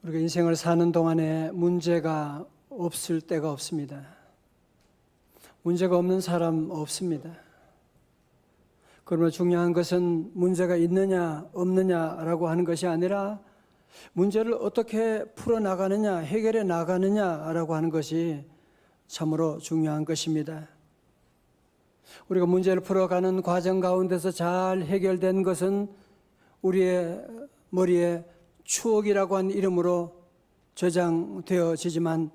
우리가 인생을 사는 동안에 문제가 없을 때가 없습니다. 문제가 없는 사람 없습니다. 그러나 중요한 것은 문제가 있느냐 없느냐라고 하는 것이 아니라 문제를 어떻게 풀어나가느냐, 해결해 나가느냐라고 하는 것이 참으로 중요한 것입니다. 우리가 문제를 풀어가는 과정 가운데서 잘 해결된 것은 우리의 머리에 추억이라고 하는 이름으로 저장되어지지만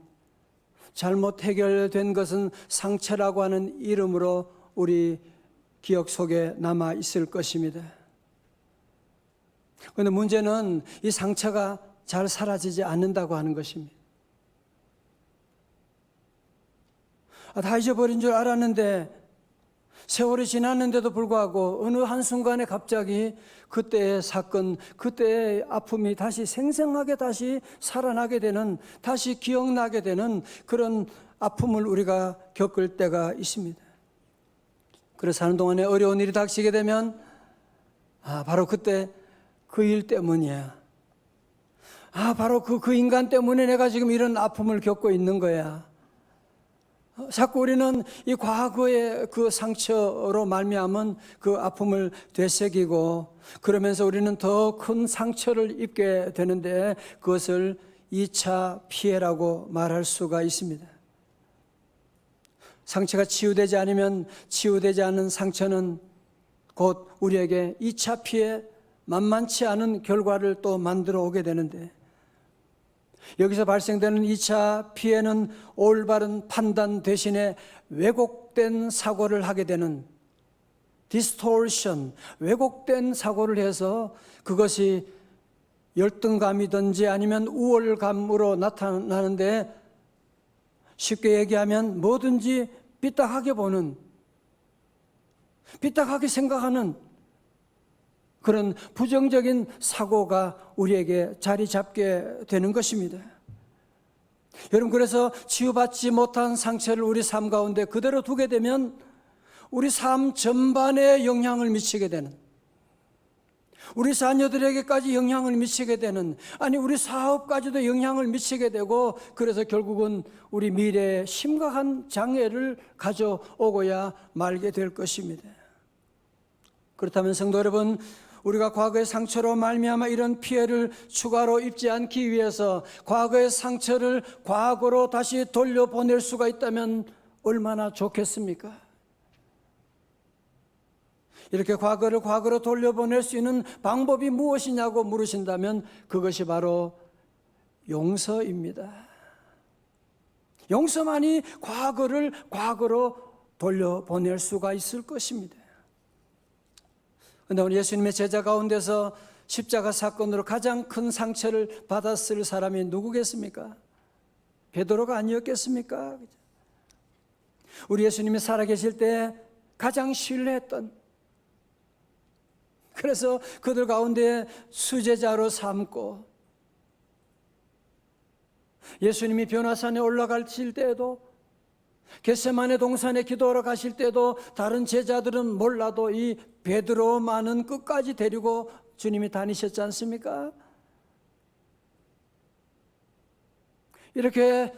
잘못 해결된 것은 상처라고 하는 이름으로 우리 기억 속에 남아 있을 것입니다. 그런데 문제는 이 상처가 잘 사라지지 않는다고 하는 것입니다. 다 잊어버린 줄 알았는데 세월이 지났는데도 불구하고 어느 한순간에 갑자기 그때의 사건, 그때의 아픔이 다시 생생하게 다시 살아나게 되는, 다시 기억나게 되는 그런 아픔을 우리가 겪을 때가 있습니다. 그래서 사는 동안에 어려운 일이 닥치게 되면 바로 그때 그 일 때문이야. 바로 그 인간 때문에 내가 지금 이런 아픔을 겪고 있는 거야. 자꾸 우리는 이 과거의 그 상처로 말미암은 그 아픔을 되새기고 그러면서 우리는 더 큰 상처를 입게 되는데 그것을 2차 피해라고 말할 수가 있습니다. 상처가 치유되지 않으면 치유되지 않은 상처는 곧 우리에게 2차 피해, 만만치 않은 결과를 또 만들어 오게 되는데 여기서 발생되는 2차 피해는 올바른 판단 대신에 왜곡된 사고를 하게 되는 distortion, 왜곡된 사고를 해서 그것이 열등감이든지 아니면 우월감으로 나타나는데 쉽게 얘기하면 뭐든지 삐딱하게 보는, 삐딱하게 생각하는 그런 부정적인 사고가 우리에게 자리 잡게 되는 것입니다. 여러분, 그래서 치유받지 못한 상처를 우리 삶 가운데 그대로 두게 되면 우리 삶 전반에 영향을 미치게 되는, 우리 자녀들에게까지 영향을 미치게 되는, 아니 우리 사업까지도 영향을 미치게 되고 그래서 결국은 우리 미래에 심각한 장애를 가져오고야 말게 될 것입니다. 그렇다면 성도 여러분, 우리가 과거의 상처로 말미암아 이런 피해를 추가로 입지 않기 위해서 과거의 상처를 과거로 다시 돌려보낼 수가 있다면 얼마나 좋겠습니까? 이렇게 과거를 과거로 돌려보낼 수 있는 방법이 무엇이냐고 물으신다면 그것이 바로 용서입니다. 용서만이 과거를 과거로 돌려보낼 수가 있을 것입니다. 그런데 우리 예수님의 제자 가운데서 십자가 사건으로 가장 큰 상처를 받았을 사람이 누구겠습니까? 베드로가 아니었겠습니까? 우리 예수님이 살아계실 때 가장 신뢰했던, 그래서 그들 가운데 수제자로 삼고 예수님이 변화산에 올라가실 때에도 겟세마네 동산에 기도하러 가실 때도 다른 제자들은 몰라도 이 베드로만은 끝까지 데리고 주님이 다니셨지 않습니까? 이렇게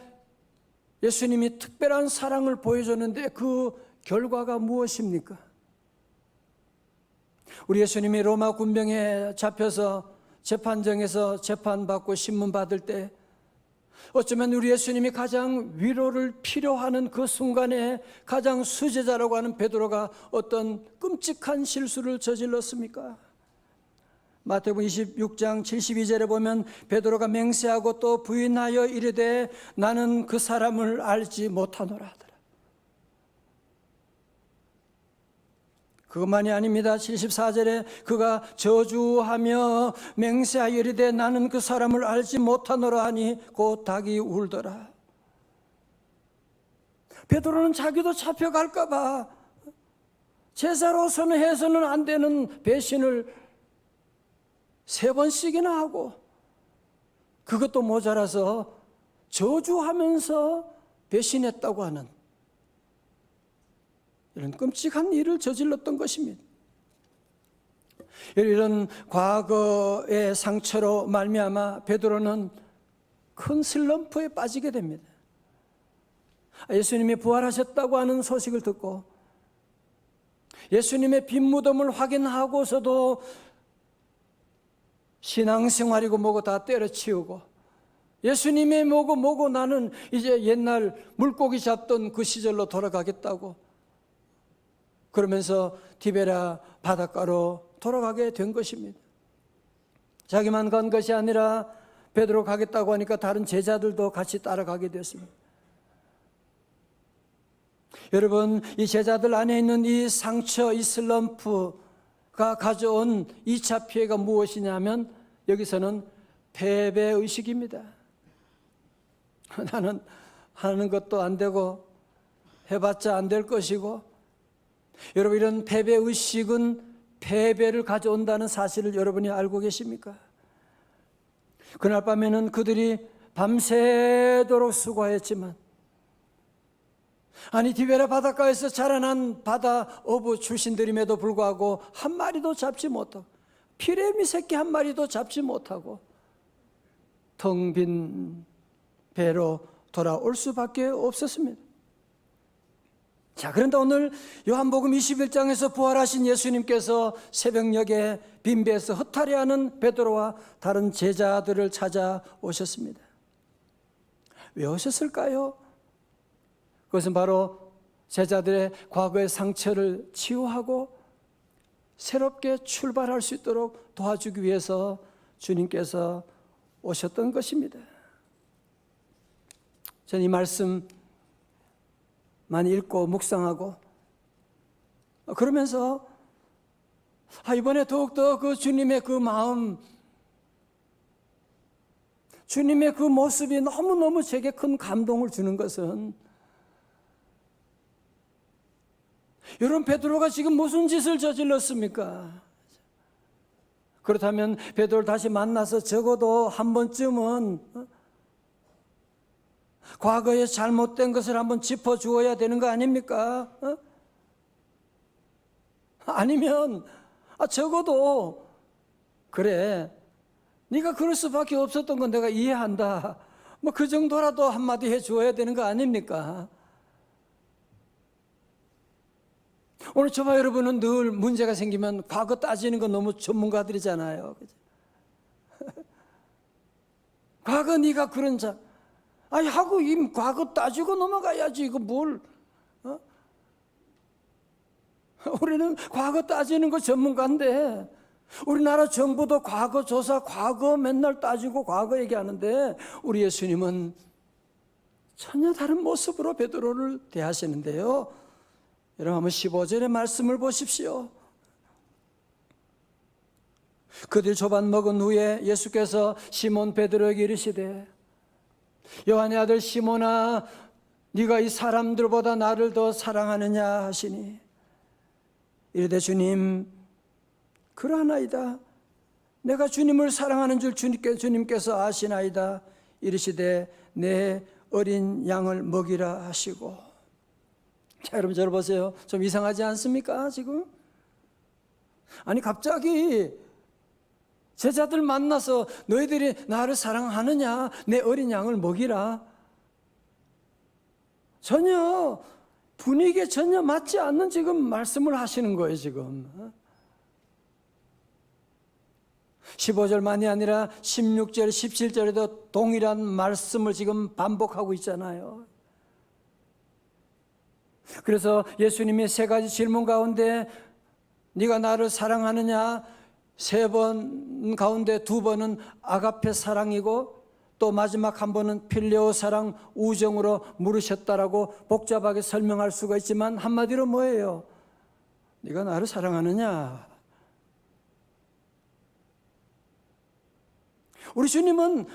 예수님이 특별한 사랑을 보여줬는데 그 결과가 무엇입니까? 우리 예수님이 로마 군병에 잡혀서 재판정에서 재판받고 신문받을 때 어쩌면 우리 예수님이 가장 위로를 필요하는 그 순간에 가장 수제자라고 하는 베드로가 어떤 끔찍한 실수를 저질렀습니까? 마태복음 26장 72절에 보면 베드로가 맹세하고 또 부인하여 이르되 나는 그 사람을 알지 못하노라 하더라. 그것만이 아닙니다. 74절에 그가 저주하며 맹세하여 이르되 나는 그 사람을 알지 못하노라 하니 곧 닭이 울더라. 베드로는 자기도 잡혀갈까 봐 제사로서는 해서는 안 되는 배신을 3번씩이나 하고 그것도 모자라서 저주하면서 배신했다고 하는 이런 끔찍한 일을 저질렀던 것입니다. 이런 과거의 상처로 말미암아 베드로는 큰 슬럼프에 빠지게 됩니다. 예수님이 부활하셨다고 하는 소식을 듣고 예수님의 빈 무덤을 확인하고서도 신앙생활이고 뭐고 다 때려치우고 예수님의 뭐고 나는 이제 옛날 물고기 잡던 그 시절로 돌아가겠다고 그러면서 디베랴 바닷가로 돌아가게 된 것입니다. 자기만 간 것이 아니라 베드로 가겠다고 하니까 다른 제자들도 같이 따라가게 됐습니다. 여러분, 이 제자들 안에 있는 이 상처, 이 슬럼프가 가져온 2차 피해가 무엇이냐면 여기서는 패배의식입니다. 나는 하는 것도 안 되고 해봤자 안 될 것이고, 여러분, 이런 패배의식은 패배를 가져온다는 사실을 여러분이 알고 계십니까? 그날 밤에는 그들이 밤새도록 수고했지만 아니 디베랴 바닷가에서 자라난 바다 어부 출신들임에도 불구하고 한 마리도 잡지 못하고 피레미 새끼 한 마리도 잡지 못하고 텅 빈 배로 돌아올 수밖에 없었습니다. 자, 그런데 오늘 요한복음 21장에서 부활하신 예수님께서 새벽녘에 빈 배에서 허탈해하는 베드로와 다른 제자들을 찾아오셨습니다. 왜 오셨을까요? 그것은 바로 제자들의 과거의 상처를 치유하고 새롭게 출발할 수 있도록 도와주기 위해서 주님께서 오셨던 것입니다. 저는 이 말씀 많이 읽고 묵상하고 그러면서 이번에 더욱더 그 주님의 그 마음, 주님의 그 모습이 너무너무 제게 큰 감동을 주는 것은 여러분, 베드로가 지금 무슨 짓을 저질렀습니까? 그렇다면 베드로를 다시 만나서 적어도 한 번쯤은 과거에 잘못된 것을 한번 짚어주어야 되는 거 아닙니까? 아니면 적어도 그래, 네가 그럴 수밖에 없었던 건 내가 이해한다, 뭐 그 정도라도 한마디 해주어야 되는 거 아닙니까? 오늘 저와 여러분은 늘 문제가 생기면 과거 따지는 건 너무 전문가들이잖아요. 과거 네가 그런 자 하고 이 과거 따지고 넘어가야지. 이거 뭘 우리는 과거 따지는 거 전문가인데 우리나라 정부도 과거 조사, 과거 맨날 따지고 과거 얘기하는데 우리 예수님은 전혀 다른 모습으로 베드로를 대하시는데요. 여러분, 한번 15절의 말씀을 보십시오. 그들 조반 먹은 후에 예수께서 시몬 베드로에게 이르시되 요한의 아들 시몬아, 네가 이 사람들보다 나를 더 사랑하느냐 하시니 이르되 주님, 그러하나이다. 내가 주님을 사랑하는 줄 주님께서 아시나이다. 이르시되 내 어린 양을 먹이라 하시고. 자, 여러분 저를 보세요. 좀 이상하지 않습니까 지금? 아니 갑자기 제자들 만나서 너희들이 나를 사랑하느냐, 내 어린 양을 먹이라. 전혀 분위기에 전혀 맞지 않는 지금 말씀을 하시는 거예요 지금. 15절만이 아니라 16절, 17절에도 동일한 말씀을 지금 반복하고 있잖아요. 그래서 예수님이 세 가지 질문 가운데 네가 나를 사랑하느냐, 세 번 가운데 두 번은 아가페 사랑이고 또 마지막 한 번은 필레오 사랑, 우정으로 물으셨다라고 복잡하게 설명할 수가 있지만 한마디로 뭐예요? 네가 나를 사랑하느냐? 우리 주님은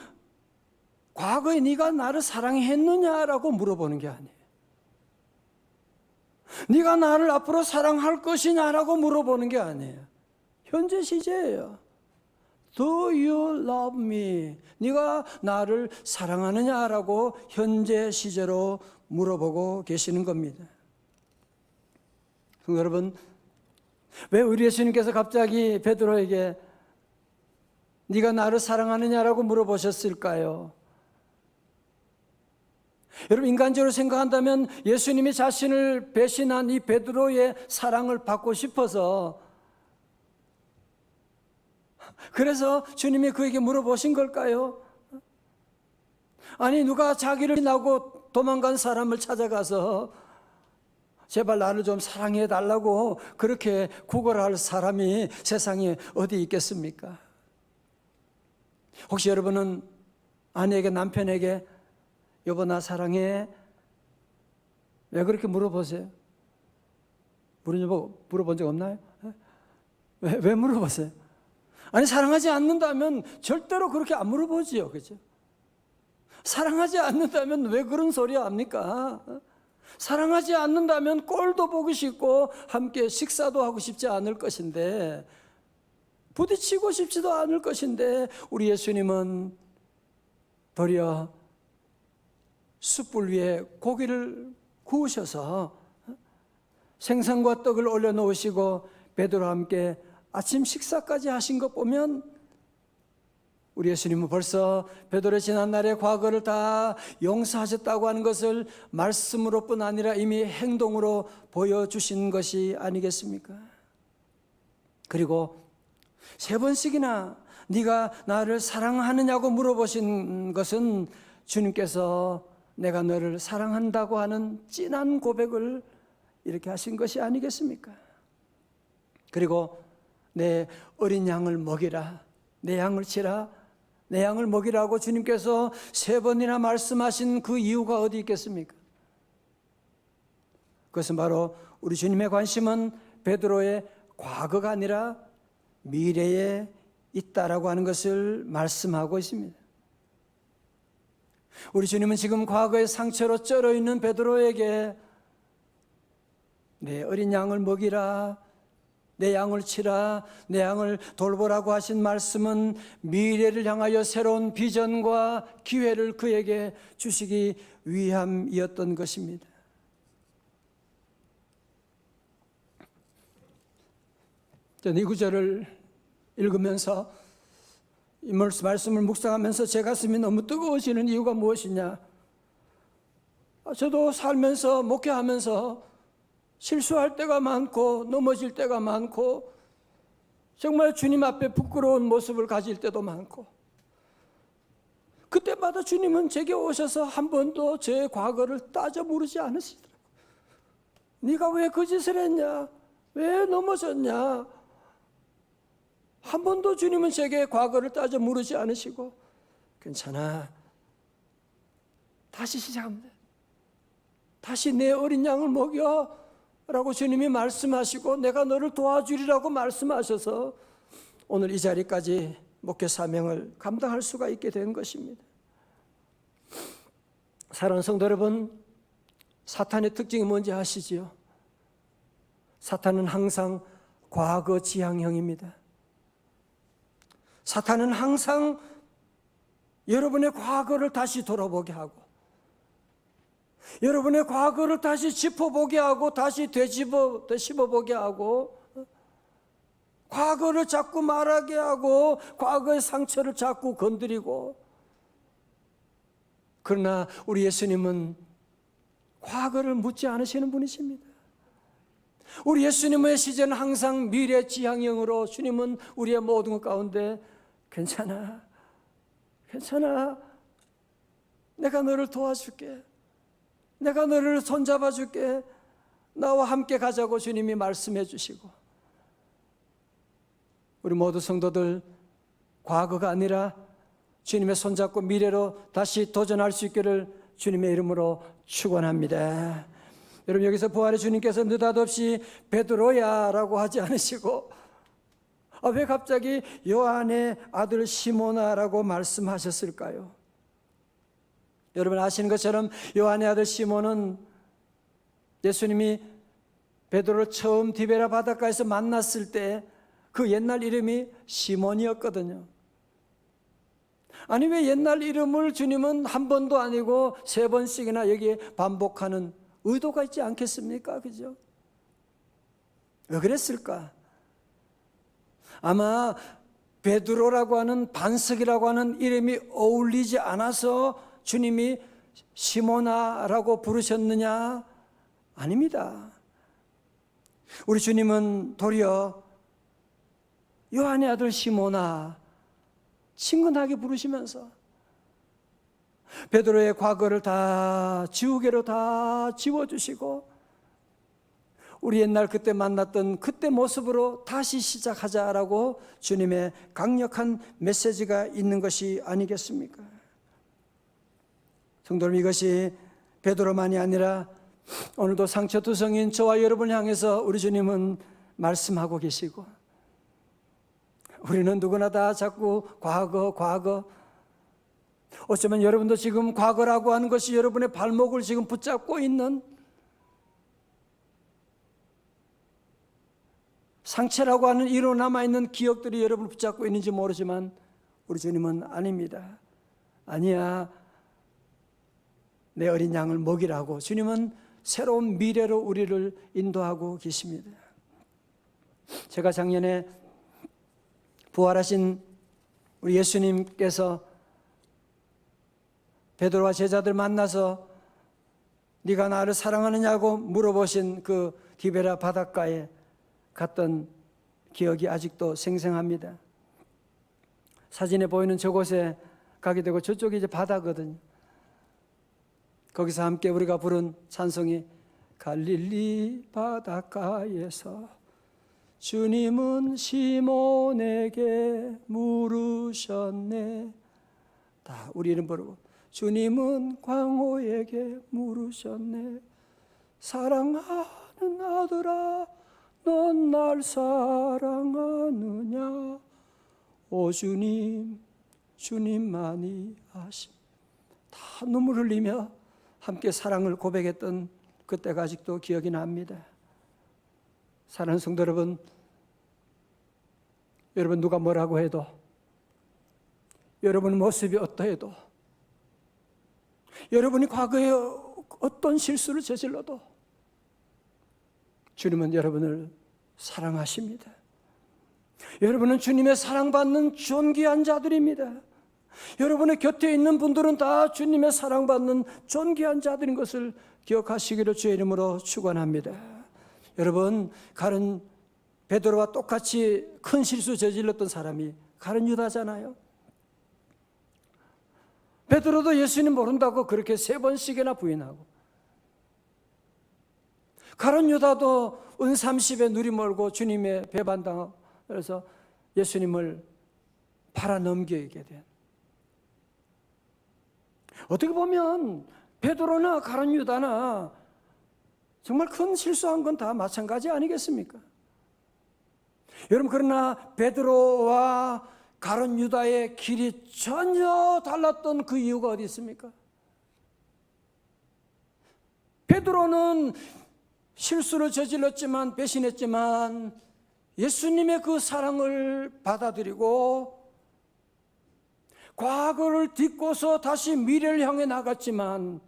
과거에 네가 나를 사랑했느냐라고 물어보는 게 아니에요. 네가 나를 앞으로 사랑할 것이냐라고 물어보는 게 아니에요. 현재 시제예요. Do you love me? 네가 나를 사랑하느냐라고 현재 시제로 물어보고 계시는 겁니다. 그럼 여러분, 왜 우리 예수님께서 갑자기 베드로에게 네가 나를 사랑하느냐라고 물어보셨을까요? 여러분, 인간적으로 생각한다면 예수님이 자신을 배신한 이 베드로의 사랑을 받고 싶어서, 그래서 주님이 그에게 물어보신 걸까요? 아니, 누가 자기를 나고 도망간 사람을 찾아가서 제발 나를 좀 사랑해 달라고 그렇게 구걸할 사람이 세상에 어디 있겠습니까? 혹시 여러분은 아내에게, 남편에게 여보 나 사랑해? 왜 그렇게 물어보세요? 물어본 적 없나요? 왜 물어보세요? 아니, 사랑하지 않는다면 절대로 그렇게 안 물어보지요, 그죠? 사랑하지 않는다면 왜 그런 소리 합니까? 사랑하지 않는다면 꼴도 보고 싶고 함께 식사도 하고 싶지 않을 것인데, 부딪히고 싶지도 않을 것인데, 우리 예수님은 도리어 숯불 위에 고기를 구우셔서 생선과 떡을 올려놓으시고 베드로와 함께 아침 식사까지 하신 것 보면, 우리 예수님은 벌써 베드로의 지난날의 과거를 다 용서하셨다고 하는 것을 말씀으로뿐 아니라 이미 행동으로 보여주신 것이 아니겠습니까? 그리고 3번씩이나 네가 나를 사랑하느냐고 물어보신 것은 주님께서 내가 너를 사랑한다고 하는 진한 고백을 이렇게 하신 것이 아니겠습니까? 그리고 내 어린 양을 먹이라, 내 양을 치라, 내 양을 먹이라고 주님께서 3번이나 말씀하신 그 이유가 어디 있겠습니까? 그것은 바로 우리 주님의 관심은 베드로의 과거가 아니라 미래에 있다라고 하는 것을 말씀하고 있습니다. 우리 주님은 지금 과거의 상처로 쩔어 있는 베드로에게 내 어린 양을 먹이라, 내 양을 치라, 내 양을 돌보라고 하신 말씀은 미래를 향하여 새로운 비전과 기회를 그에게 주시기 위함이었던 것입니다. 저는 이 구절을 읽으면서 이 말씀을 묵상하면서 제 가슴이 너무 뜨거워지는 이유가 무엇이냐? 저도 살면서, 목회하면서 실수할 때가 많고 넘어질 때가 많고 정말 주님 앞에 부끄러운 모습을 가질 때도 많고, 그때마다 주님은 제게 오셔서 한 번도 제 과거를 따져 물으지 않으시더라고요. 네가 왜 그 짓을 했냐? 왜 넘어졌냐? 한 번도 주님은 제게 과거를 따져 물으지 않으시고, 괜찮아, 다시 시작하면 돼, 다시 내 어린 양을 먹여 라고 주님이 말씀하시고 내가 너를 도와주리라고 말씀하셔서 오늘 이 자리까지 목회 사명을 감당할 수가 있게 된 것입니다. 사랑하는 성도 여러분, 사탄의 특징이 뭔지 아시지요? 사탄은 항상 과거 지향형입니다. 사탄은 항상 여러분의 과거를 다시 돌아보게 하고, 여러분의 과거를 다시 짚어보게 하고, 다시 되짚어보게 하고, 과거를 자꾸 말하게 하고, 과거의 상처를 자꾸 건드리고. 그러나 우리 예수님은 과거를 묻지 않으시는 분이십니다. 우리 예수님의 시제는 항상 미래 지향형으로, 주님은 우리의 모든 것 가운데 괜찮아, 괜찮아, 내가 너를 도와줄게, 내가 너를 손잡아 줄게, 나와 함께 가자고 주님이 말씀해 주시고, 우리 모두 성도들 과거가 아니라 주님의 손잡고 미래로 다시 도전할 수 있기를 주님의 이름으로 축원합니다. 여러분, 여기서 부활의 주님께서 느닷없이 베드로야 라고 하지 않으시고 왜 갑자기 요한의 아들 시몬아 라고 말씀하셨을까요? 여러분 아시는 것처럼 요한의 아들 시몬은 예수님이 베드로를 처음 디베라 바닷가에서 만났을 때 그 옛날 이름이 시몬이었거든요. 아니, 왜 옛날 이름을 주님은 한 번도 아니고 3번씩이나 여기에 반복하는 의도가 있지 않겠습니까? 그죠? 왜 그랬을까? 아마 베드로라고 하는, 반석이라고 하는 이름이 어울리지 않아서 주님이 시모나라고 부르셨느냐? 아닙니다. 우리 주님은 도리어 요한의 아들 시모나 친근하게 부르시면서 베드로의 과거를 다 지우개로 다 지워주시고 우리 옛날 그때 만났던 그때 모습으로 다시 시작하자라고 주님의 강력한 메시지가 있는 것이 아니겠습니까? 성도 여러분, 이것이 베드로만이 아니라 오늘도 상처투성인 저와 여러분을 향해서 우리 주님은 말씀하고 계시고, 우리는 누구나 다 자꾸 과거, 어쩌면 여러분도 지금 과거라고 하는 것이 여러분의 발목을 지금 붙잡고 있는 상처라고 하는 이로 남아있는 기억들이 여러분을 붙잡고 있는지 모르지만 우리 주님은 아닙니다. 아니야, 내 어린 양을 먹이라고 주님은 새로운 미래로 우리를 인도하고 계십니다. 제가 작년에 부활하신 우리 예수님께서 베드로와 제자들 만나서 네가 나를 사랑하느냐고 물어보신 그 디베라 바닷가에 갔던 기억이 아직도 생생합니다. 사진에 보이는 저곳에 가게 되고 저쪽이 이제 바다거든요. 거기서 함께 우리가 부른 찬송이 갈릴리 바닷가에서 주님은 시몬에게 물으셨네. 다 우리 이름 부르고 주님은 광호에게 물으셨네. 사랑하는 아들아 넌 날 사랑하느냐. 오 주님 주님만이 아심. 다 눈물 흘리며 함께 사랑을 고백했던 그때가 아직도 기억이 납니다. 사랑하는 성도 여러분, 여러분 누가 뭐라고 해도, 여러분 모습이 어떠해도, 여러분이 과거에 어떤 실수를 저질러도 주님은 여러분을 사랑하십니다. 여러분은 주님의 사랑받는 존귀한 자들입니다. 여러분의 곁에 있는 분들은 다 주님의 사랑받는 존귀한 자들인 것을 기억하시기를 주의 이름으로 축원합니다. 여러분, 가룟 베드로와 똑같이 큰 실수 저질렀던 사람이 가룟 유다잖아요. 베드로도 예수님 모른다고 그렇게 3번씩이나 부인하고, 가룟 유다도 은 30에 누리 멀고 주님의 배반당하고, 그래서 예수님을 팔아 넘기게 된, 어떻게 보면 베드로나 가룟 유다나 정말 큰 실수한 건 다 마찬가지 아니겠습니까? 여러분, 그러나 베드로와 가룟 유다의 길이 전혀 달랐던 그 이유가 어디 있습니까? 베드로는 실수를 저질렀지만, 배신했지만 예수님의 그 사랑을 받아들이고 과거를 딛고서 다시 미래를 향해 나갔지만,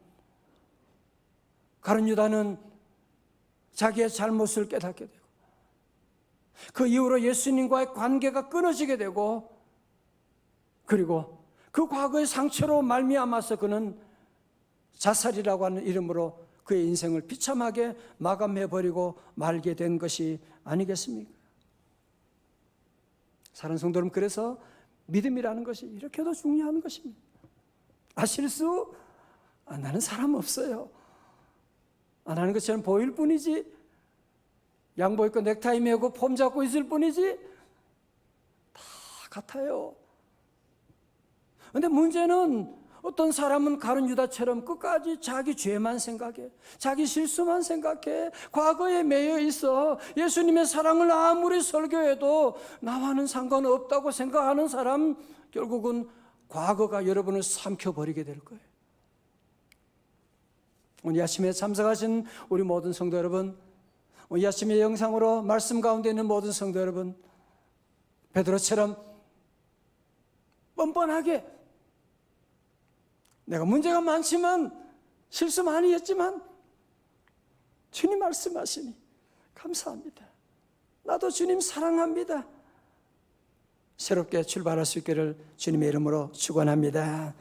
가룟 유다는 자기의 잘못을 깨닫게 되고 그 이후로 예수님과의 관계가 끊어지게 되고, 그리고 그 과거의 상처로 말미암아서 그는 자살이라고 하는 이름으로 그의 인생을 비참하게 마감해버리고 말게 된 것이 아니겠습니까? 사랑하는 성도 여러분, 그래서 믿음이라는 것이 이렇게도 중요한 것입니다. 실수? 나는 사람 없어요. 안 하는 것처럼 보일 뿐이지, 양복 입고 넥타이 메고 폼 잡고 있을 뿐이지, 다 같아요. 그런데 문제는 어떤 사람은 가룟 유다처럼 끝까지 자기 죄만 생각해, 자기 실수만 생각해, 과거에 매여 있어. 예수님의 사랑을 아무리 설교해도 나와는 상관없다고 생각하는 사람, 결국은 과거가 여러분을 삼켜버리게 될 거예요. 오늘 아침에 참석하신 우리 모든 성도 여러분, 오늘 아침에 영상으로 말씀 가운데 있는 모든 성도 여러분, 베드로처럼 뻔뻔하게 내가 문제가 많지만, 실수 많이 했지만 주님 말씀하시니 감사합니다. 나도 주님 사랑합니다. 새롭게 출발할 수 있기를 주님의 이름으로 축원합니다.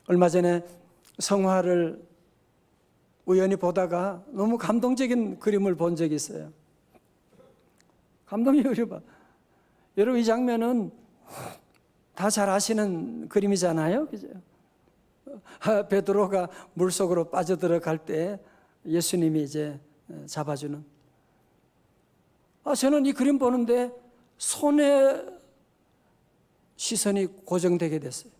얼마 전에 성화를 우연히 보다가 너무 감동적인 그림을 본 적이 있어요. 감동이 그려봐. 여러분, 이 장면은 다 잘 아시는 그림이잖아요, 그죠? 베드로가 물속으로 빠져들어갈 때 예수님이 이제 잡아주는. 저는 이 그림 보는데 손에 시선이 고정되게 됐어요.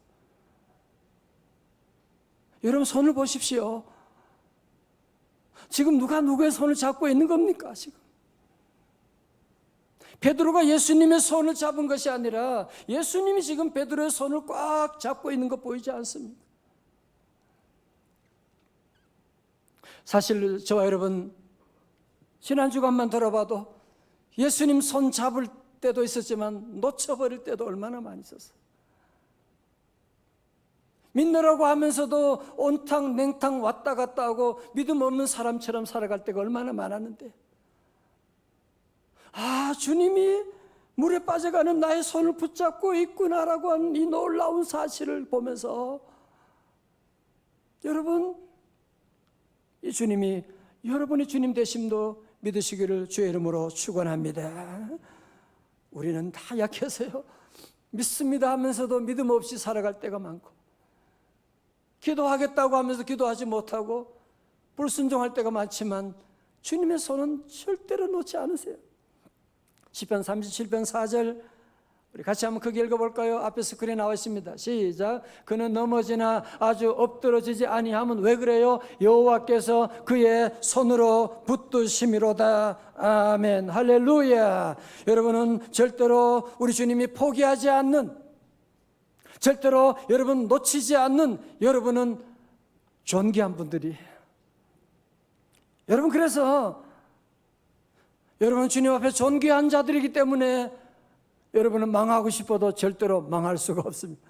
여러분, 손을 보십시오. 지금 누가 누구의 손을 잡고 있는 겁니까, 지금? 베드로가 예수님의 손을 잡은 것이 아니라 예수님이 지금 베드로의 손을 꽉 잡고 있는 거 보이지 않습니까? 사실 저와 여러분, 지난 주간만 들어봐도 예수님 손 잡을 때도 있었지만 놓쳐버릴 때도 얼마나 많이 있었어요. 믿느라고 하면서도 온탕 냉탕 왔다 갔다 하고 믿음 없는 사람처럼 살아갈 때가 얼마나 많았는데, 주님이 물에 빠져가는 나의 손을 붙잡고 있구나라고 하는 이 놀라운 사실을 보면서, 여러분, 이 주님이 여러분의 주님 되심도 믿으시기를 주의 이름으로 축원합니다. 우리는 다 약해서요, 믿습니다 하면서도 믿음 없이 살아갈 때가 많고, 기도하겠다고 하면서 기도하지 못하고 불순종할 때가 많지만 주님의 손은 절대로 놓지 않으세요. 시편 37편 4절 우리 같이 한번 크게 읽어볼까요? 앞에 스크린에 나와 있습니다. 시작. 그는 넘어지나 아주 엎드러지지 아니하면 왜 그래요? 여호와께서 그의 손으로 붙드심이로다. 아멘. 할렐루야. 여러분은 절대로 우리 주님이 포기하지 않는, 절대로 여러분 놓치지 않는, 여러분은 존귀한 분들이. 여러분, 그래서 여러분 주님 앞에 존귀한 자들이기 때문에 여러분은 망하고 싶어도 절대로 망할 수가 없습니다.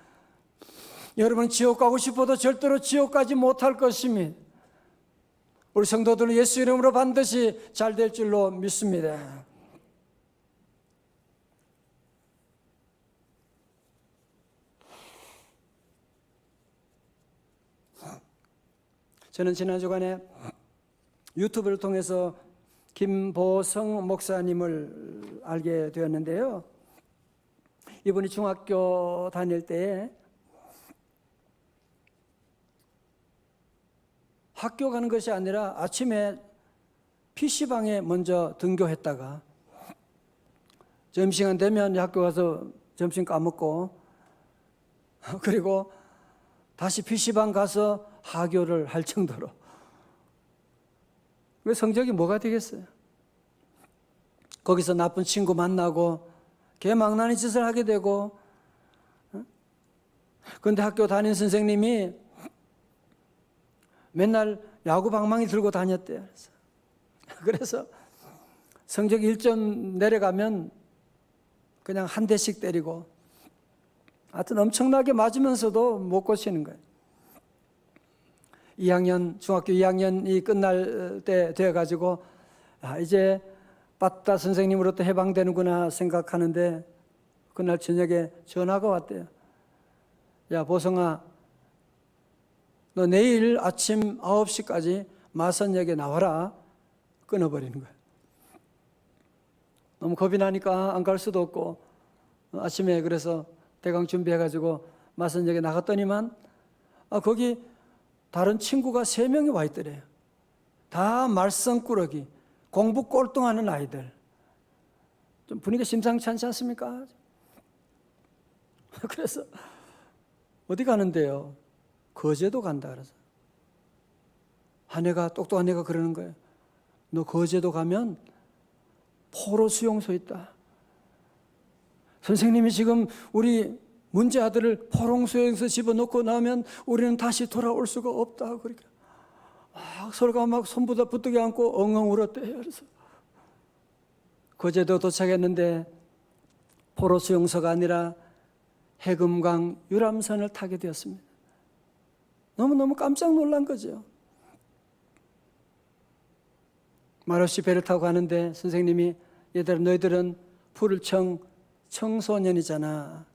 여러분은 지옥 가고 싶어도 절대로 지옥 가지 못할 것입니다. 우리 성도들은 예수 이름으로 반드시 잘 될 줄로 믿습니다. 저는 지난 주간에 유튜브를 통해서 김보성 목사님을 알게 되었는데요. 이분이 중학교 다닐 때 학교 가는 것이 아니라 아침에 PC방에 먼저 등교했다가 점심시간 되면 학교 가서 점심 까먹고 그리고 다시 PC방 가서 하교를 할 정도로. 그 성적이 뭐가 되겠어요? 거기서 나쁜 친구 만나고 개망나니 짓을 하게 되고. 그런데 학교 담임 선생님이 맨날 야구 방망이 들고 다녔대요. 그래서 성적 1점 내려가면 그냥 한 대씩 때리고, 하여튼 엄청나게 맞으면서도 못 고치는 거예요. 2학년, 중학교 2학년이 끝날 때 되어가지고 이제 빠따 선생님으로부터 해방되는구나 생각하는데 그날 저녁에 전화가 왔대요. 야, 보성아, 너 내일 아침 9시까지 마산역에 나와라. 끊어버리는 거예요. 너무 겁이 나니까 안 갈 수도 없고 아침에 그래서 대강 준비해가지고 마산역에 나갔더니만 거기 다른 친구가 3명이 와 있더래요. 다 말썽꾸러기, 공부 꼴등하는 아이들. 좀 분위기가 심상치 않지 않습니까? 그래서 어디 가는데요? 거제도 간다 그래서. 아내가, 똑똑한 애가 그러는 거예요. 너 거제도 가면 포로 수용소 있다. 선생님이 지금 우리 문제 아들을 포롱수용소에 집어넣고 나면 우리는 다시 돌아올 수가 없다. 그러니까 서로가 막 손부터 붙들게 안고 엉엉 울었대요. 그래서 거제도 도착했는데 포로수용소가 아니라 해금강 유람선을 타게 되었습니다. 너무너무 깜짝 놀란 거죠. 말없이 배를 타고 가는데 선생님이 얘들아, 너희들은 푸를청 청소년이잖아.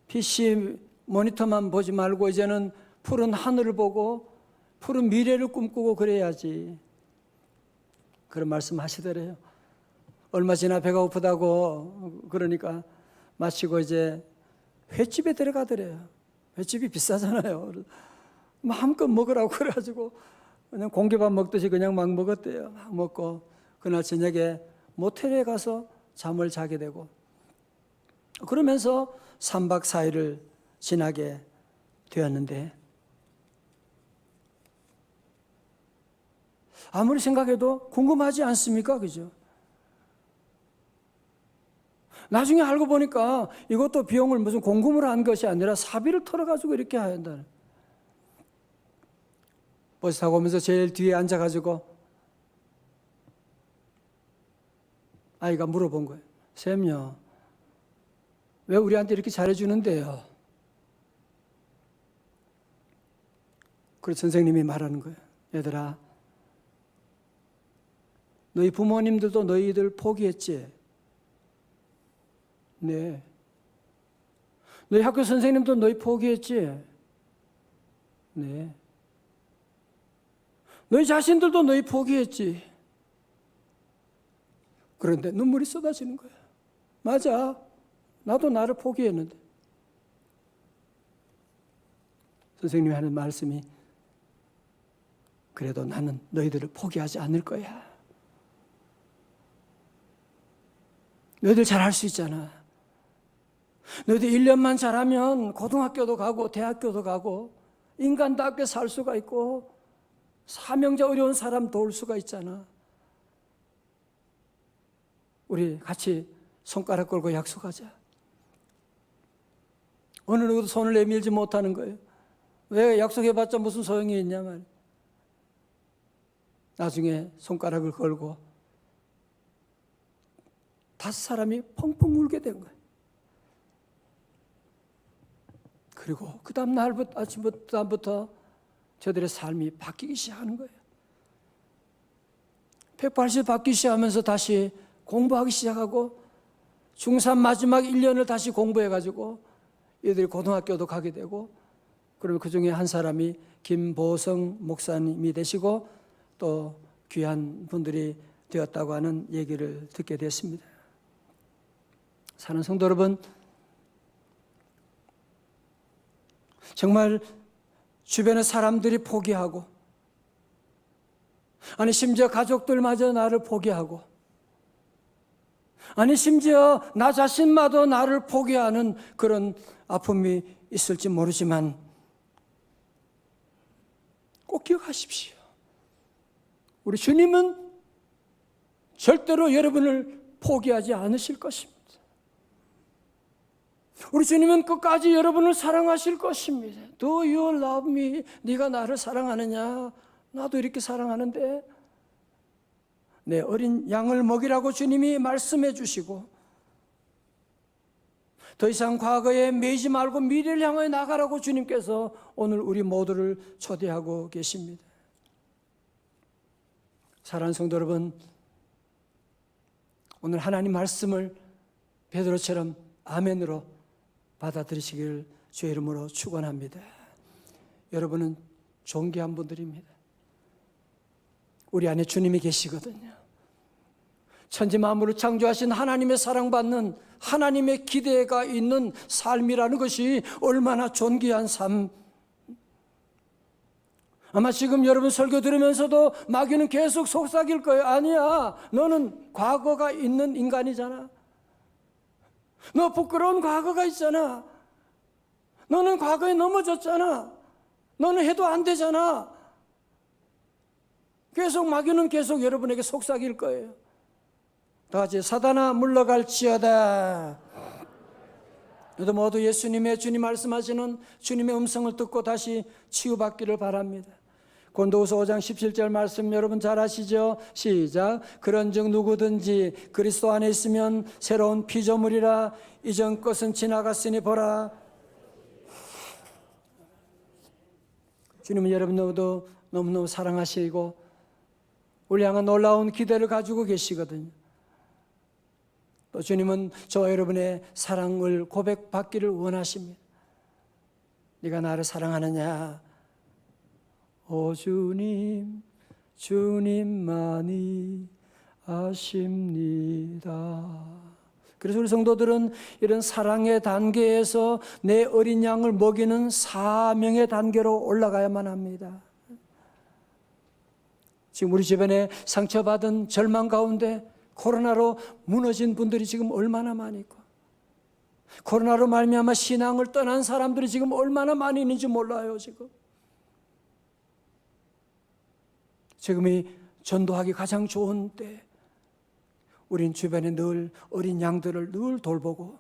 PC 모니터만 보지 말고 이제는 푸른 하늘을 보고 푸른 미래를 꿈꾸고 그래야지. 그런 말씀 하시더래요. 얼마 지나 배가 고프다고 그러니까 마치고 이제 횟집에 들어가더래요. 횟집이 비싸잖아요. 마음껏 먹으라고 그래가지고 그냥 공기밥 먹듯이 그냥 막 먹었대요. 막 먹고 그날 저녁에 모텔에 가서 잠을 자게 되고, 그러면서 3박 4일을 지나게 되었는데, 아무리 생각해도 궁금하지 않습니까? 그죠? 나중에 알고 보니까 이것도 비용을 무슨 공금으로 한 것이 아니라 사비를 털어가지고 이렇게 한다는. 버스 타고 오면서 제일 뒤에 앉아가지고 아이가 물어본 거예요. 쌤요, 왜 우리한테 이렇게 잘해주는데요? 그래서 선생님이 말하는 거예요. 얘들아, 너희 부모님들도 너희들 포기했지? 네. 너희 학교 선생님도 너희 포기했지? 네. 너희 자신들도 너희 포기했지? 그런데 눈물이 쏟아지는 거예요. 맞아. 나도 나를 포기했는데. 선생님이 하는 말씀이, 그래도 나는 너희들을 포기하지 않을 거야. 너희들 잘할 수 있잖아. 너희들 1년만 잘하면 고등학교도 가고 대학교도 가고 인간답게 살 수가 있고 사명자 어려운 사람 도울 수가 있잖아. 우리 같이 손가락 걸고 약속하자. 어느 누구도 손을 내밀지 못하는 거예요. 왜 약속해봤자 무슨 소용이 있냐 말이에요. 나중에 손가락을 걸고 5사람이 펑펑 울게 된 거예요. 그리고 그 다음 날부터, 아침부터 저들의 삶이 바뀌기 시작하는 거예요. 180 바뀌기 시작하면서 다시 공부하기 시작하고 중3 마지막 1년을 다시 공부해가지고 이들이 고등학교도 가게 되고, 그러면 그 중에 한 사람이 김보성 목사님이 되시고 또 귀한 분들이 되었다고 하는 얘기를 듣게 됐습니다. 사랑하는 성도 여러분, 정말 주변의 사람들이 포기하고, 아니 심지어 가족들마저 나를 포기하고, 아니 심지어 나 자신마저 나를 포기하는 그런 아픔이 있을지 모르지만 꼭 기억하십시오. 우리 주님은 절대로 여러분을 포기하지 않으실 것입니다. 우리 주님은 끝까지 여러분을 사랑하실 것입니다. Do you love me? 네가 나를 사랑하느냐? 나도 이렇게 사랑하는데. 내 어린 양을 먹이라고 주님이 말씀해 주시고, 더 이상 과거에 매이지 말고 미래를 향해 나가라고 주님께서 오늘 우리 모두를 초대하고 계십니다. 사랑하는 성도 여러분, 오늘 하나님 말씀을 베드로처럼 아멘으로 받아들이시길 주의 이름으로 축원합니다. 여러분은 존귀한 분들입니다. 우리 안에 주님이 계시거든요. 천지 만물을 창조하신 하나님의 사랑받는, 하나님의 기대가 있는 삶이라는 것이 얼마나 존귀한 삶. 아마 지금 여러분 설교 들으면서도 마귀는 계속 속삭일 거예요. 아니야, 너는 과거가 있는 인간이잖아. 너 부끄러운 과거가 있잖아. 너는 과거에 넘어졌잖아. 너는 해도 안 되잖아. 계속 마귀는 계속 여러분에게 속삭일 거예요. 다 같이 사단아 물러갈지어다. 너도 모두 예수님의, 주님 말씀하시는 주님의 음성을 듣고 다시 치유받기를 바랍니다. 고린도후서 5장 17절 말씀 여러분 잘 아시죠? 시작. 그런즉 누구든지 그리스도 안에 있으면 새로운 피조물이라, 이전 것은 지나갔으니 보라. 주님은 여러분 모두 너무너무 사랑하시고 우리 향한 놀라운 기대를 가지고 계시거든요. 또 주님은 저와 여러분의 사랑을 고백받기를 원하십니다. 네가 나를 사랑하느냐? 오 주님, 주님만이 아십니다. 그래서 우리 성도들은 이런 사랑의 단계에서 내 어린 양을 먹이는 사명의 단계로 올라가야만 합니다. 지금 우리 주변에 상처받은 절망 가운데 코로나로 무너진 분들이 지금 얼마나 많이 있고, 코로나로 말미암아 신앙을 떠난 사람들이 지금 얼마나 많이 있는지 몰라요. 지금이 전도하기 가장 좋은 때, 우린 주변에 늘 어린 양들을 늘 돌보고,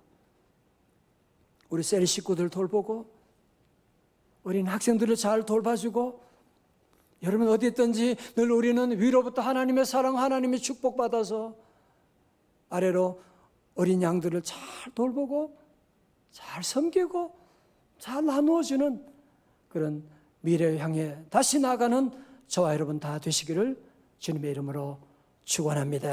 우리 셀 식구들 돌보고, 어린 학생들을 잘 돌봐주고, 여러분 어디 있든지 늘 우리는 위로부터 하나님의 사랑, 하나님의 축복받아서 아래로 어린 양들을 잘 돌보고 잘 섬기고 잘 나누어주는 그런 미래를 향해 다시 나가는 저와 여러분 다 되시기를 주님의 이름으로 축원합니다.